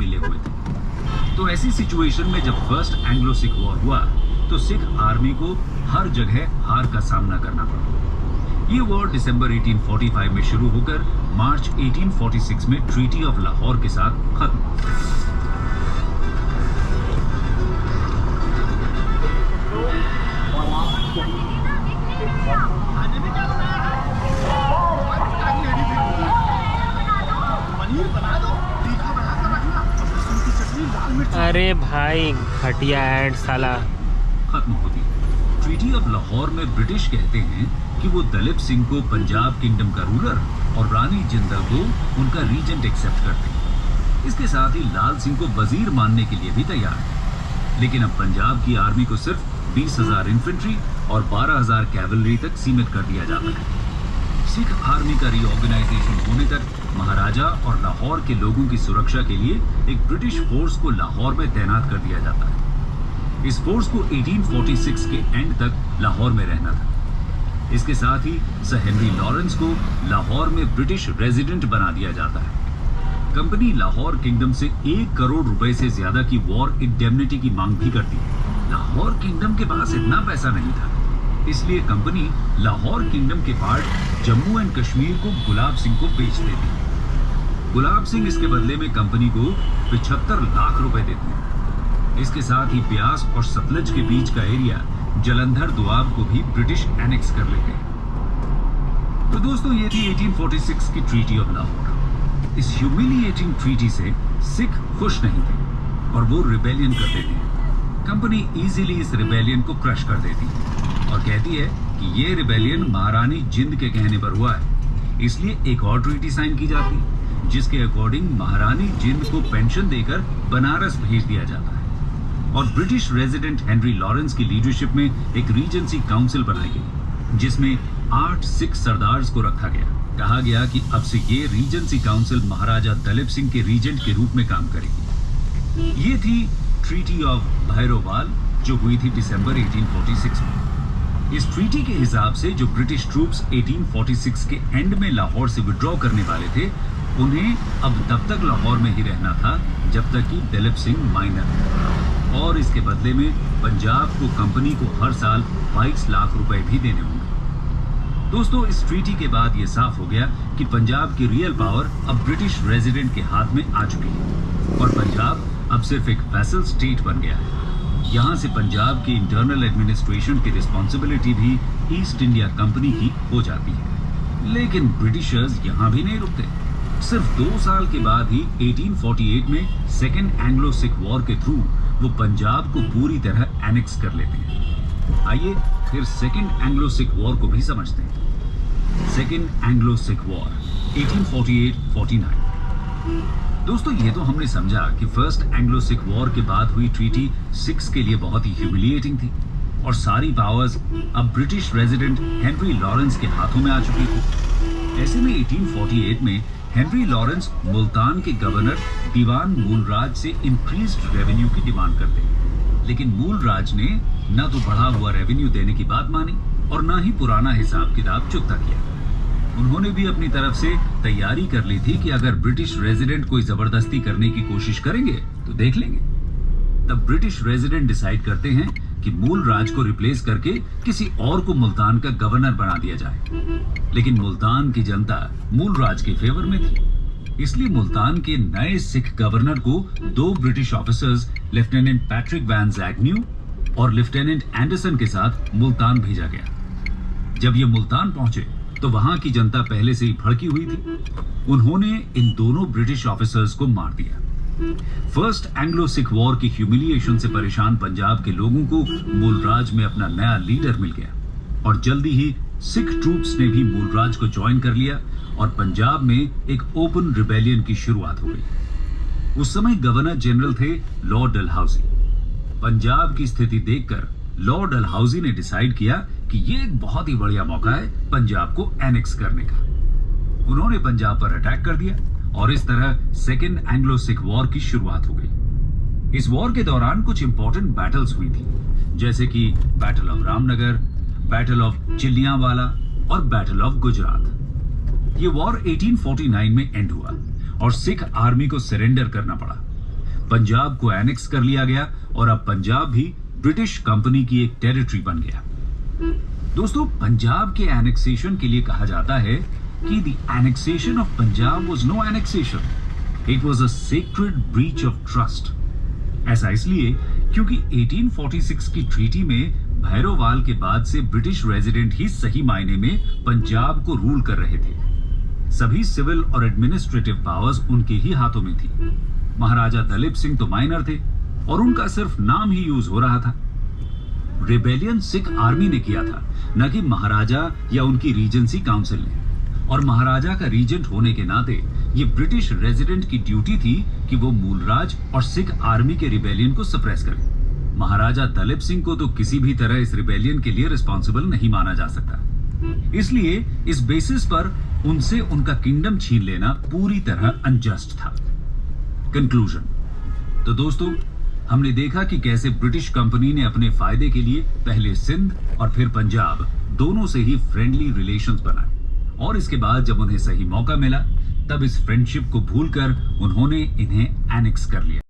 मिले हुए थे। तो ऐसी सिचुएशन में जब फर्स्ट एंग्लो सिख वॉर हुआ तो सिख आर्मी को हर जगह हार का सामना करना पड़ा। ये वॉर दिसंबर 1845 में शुरू होकर मार्च 1846 में ट्रीटी ऑफ लाहौर के साथ खत्म। अरे भाई घटिया ऐड साला। खत्म होती। ट्रीटी ऑफ लाहौर में ब्रिटिश कहते हैं कि वो दलीप सिंह को पंजाब किंगडम का रूलर और रानी जिंदल को उनका रीजेंट एक्सेप्ट करते हैं। इसके साथ ही लाल सिंह को वजीर मानने के लिए भी तैयार है। लेकिन अब पंजाब की आर्मी को सिर्फ 20,000 इन्फेंट्री और 12,000 कैवलरी तक सीमित कर दिया जाता है। सिख आर्मी का रीऑर्गेनाइजेशन होने तक महाराजा और लाहौर के लोगों की सुरक्षा के लिए एक ब्रिटिश फोर्स को लाहौर में तैनात कर दिया जाता है। इस फोर्स को 1846 के एंड तक लाहौर में रहना था। इसके साथ ही सर हेनरी लॉरेंस को लाहौर में ब्रिटिश रेजिडेंट बना दिया जाता है। कंपनी लाहौर किंगडम से 1 करोड़ रुपए से ज्यादा की वॉर इंडेमनिटी की मांग भी करती है। लाहौर किंगडम के पास इतना पैसा नहीं था, इसलिए कंपनी लाहौर किंगडम के पार्ट जम्मू एंड कश्मीर को गुलाब सिंह को बेच देती है। गुलाब सिंह इसके बदले में कंपनी को 75 लाख रुपए देते हैं। इसके साथ ही ब्यास और सतलज के बीच का एरिया जलंधर दोआब को भी ब्रिटिश एनेक्स कर लेते हैं। तो दोस्तों, ये थी 1846 की ट्रीटी ऑफ लाहौर। इस ह्यूमिलिएटिंग ट्रीटी से सिख खुश नहीं थे और वो रिबेलियन कर देते हैं। कंपनी इजीली इस रिबेलियन को क्रश कर देती है और कहती है कि ये रिबेलियन महारानी जिंद के कहने पर हुआ है, इसलिए एक और ट्रीटी साइन की जाती है जिसके अकॉर्डिंग महारानी जिंद को पेंशन देकर बनारस भेज दिया जाता है और ब्रिटिश रेजिडेंट हेनरी लॉरेंस की लीडरशिप में एक रीजेंसी काउंसिल बनाई गई जिसमें 8 सिख सरदार्स को रखा गया। कहा गया कि अब से ये रीजेंसी काउंसिल महाराजा दलीप सिंह के रीजेंट के रूप में काम करेगी। ये थी ट्रीटी ऑफ भैरोवाल जो हुई थी दिसंबर 1846 में। इस ट्रीटी के हिसाब से जो ब्रिटिश ट्रूप्स 1846 के एंड में लाहौर से विड्रॉ करने वाले थे उन्हें अब तब तक लाहौर में ही रहना था जब तक कि दलीप सिंह माइनर, और इसके बदले में पंजाब को कंपनी को हर साल 22 लाख रुपए भी देने होंगे। दोस्तों, इस ट्रीटी के बाद यह साफ हो गया कि पंजाब की रियल पावर अब ब्रिटिश रेजिडेंट के हाथ में आ चुकी है और पंजाब अब सिर्फ एक वैसल स्टेट बन गया है। यहाँ से पंजाब की इंटरनल एडमिनिस्ट्रेशन की रिस्पॉन्सिबिलिटी भी ईस्ट इंडिया कंपनी की हो जाती है। लेकिन ब्रिटिशर्स यहाँ भी नहीं रुकते। सिर्फ 2 साल के बाद ही 1848 में सेकेंड एंग्लो सिख वॉर के थ्रू वो पंजाब को पूरी तरह एनेक्स कर लेते हैं। आइए फिर सेकेंड एंग्लो सिख वॉर को भी समझते हैं। Second Anglo Sikh war 1848-49। दोस्तों, ये तो हमने समझा कि फर्स्ट एंग्लो सिख वॉर के बाद हुई ट्रीटी सिख्स के लिए बहुत ही ह्यूमिलिएटिंग थी और सारी पावर्स अब ब्रिटिश रेजिडेंट हेनरी लॉरेंस के हाथों में आ चुकी थी। ऐसे में 1848 में हेनरी लॉरेंस मुल्तान के गवर्नर दीवान मूलराज से इंक्रीज्ड रेवेन्यू की डिमांड करते हैं, लेकिन मूलराज ने न तो बढ़ा हुआ रेवेन्यू देने की बात मानी और न ही पुराना हिसाब किताब चुकता किया। उन्होंने भी अपनी तरफ से तैयारी कर ली थी कि अगर ब्रिटिश रेजिडेंट कोई जबरदस्ती करने की कोशिश करेंगे तो देख लेंगे। तब ब्रिटिश रेजिडेंट डिसाइड करते हैं कि मूलराज को रिप्लेस करके किसी और को मुल्तान का गवर्नर बना दिया जाए। लेकिन मुल्तान की जनता मूलराज के फेवर में थी, इसलिए मुल्तान के नए सिख गवर्नर को 2 British officers lieutenant Patrick Van Agnew और लेफ्टिनेंट एंडरसन के साथ मुल्तान भेजा गया। जब ये मुल्तान पहुंचे तो वहां की जनता पहले से ही भड़की हुई थी। उन्होंने इन दोनों ब्रिटिश ऑफिसर्स को मार दिया। फर्स्ट एंग्लो सिख वॉर की ह्यूमिलिएशन से परेशान पंजाब के लोगों को मूलराज में अपना नया लीडर मिल गया और जल्दी ही सिख ट्रूप्स ने भी मूलराज को ज्वाइन कर लिया और पंजाब में एक ओपन रिबेलियन की शुरुआत हो गई। उस समय गवर्नर जनरल थे लॉर्ड डलहौजी। पंजाब की स्थिति देखकर लॉर्ड डलहौजी ने डिसाइड किया कि ये एक बहुत ही बढ़िया मौका है पंजाब को एनेक्स करने का। उन्होंने पंजाब पर अटैक कर दिया और इस तरह सेकेंड एंग्लो सिख वॉर की शुरुआत हो गई। इस वॉर के दौरान कुछ इंपॉर्टेंट बैटल्स हुई थी, जैसे कि battle of Ramnagar, battle of Chillianwala और बैटल ऑफ गुजरात। ये वॉर 1849 में एंड हुआ और सिख आर्मी को सरेंडर करना पड़ा। पंजाब को एनेक्स कर लिया गया और अब पंजाब भी ब्रिटिश कंपनी की एक टेरिटरी बन गया। दोस्तों, पंजाब के एनेक्सेशन के लिए कहा जाता है कि the annexation of Punjab was no annexation, it was a sacred breach of trust. ऐसा इसलिए क्योंकि 1846 की ट्रीटी में भैरोवाल के बाद से ब्रिटिश रेजिडेंट ही सही मायने में पंजाब को रूल कर रहे थे। सभी सिविल और एडमिनिस्ट्रेटिव पावर्स उनके ही हाथों में थी। महाराजा दलीप सिंह तो माइनर थे और उनका सिर्फ नाम ही यूज हो रहा था। रिबेलियन सिख आर्मी ने किया था, न कि महाराजा या उनकी रीजेंसी काउंसिल ने। और महाराजा का रीजेंट होने के नाते ये ब्रिटिश रेजिडेंट की ड्यूटी थी कि वो मूलराज और सिख आर्मी के रिबेलियन को सप्रेस करे। महाराजा दलीप सिंह को तो किसी भी तरह इस रिबेलियन के लिए रिस्पॉन्सिबल नहीं माना जा सकता, इसलिए इस बेसिस पर उनसे उनका किंगडम छीन लेना पूरी तरह अनजस्ट था। कंक्लूजन। तो दोस्तों, हमने देखा कि कैसे ब्रिटिश कंपनी ने अपने फायदे के लिए पहले सिंध और फिर पंजाब दोनों से ही फ्रेंडली रिलेशंस बनाए, और इसके बाद जब उन्हें सही मौका मिला तब इस फ्रेंडशिप को भूलकर उन्होंने इन्हें एनेक्स कर लिया।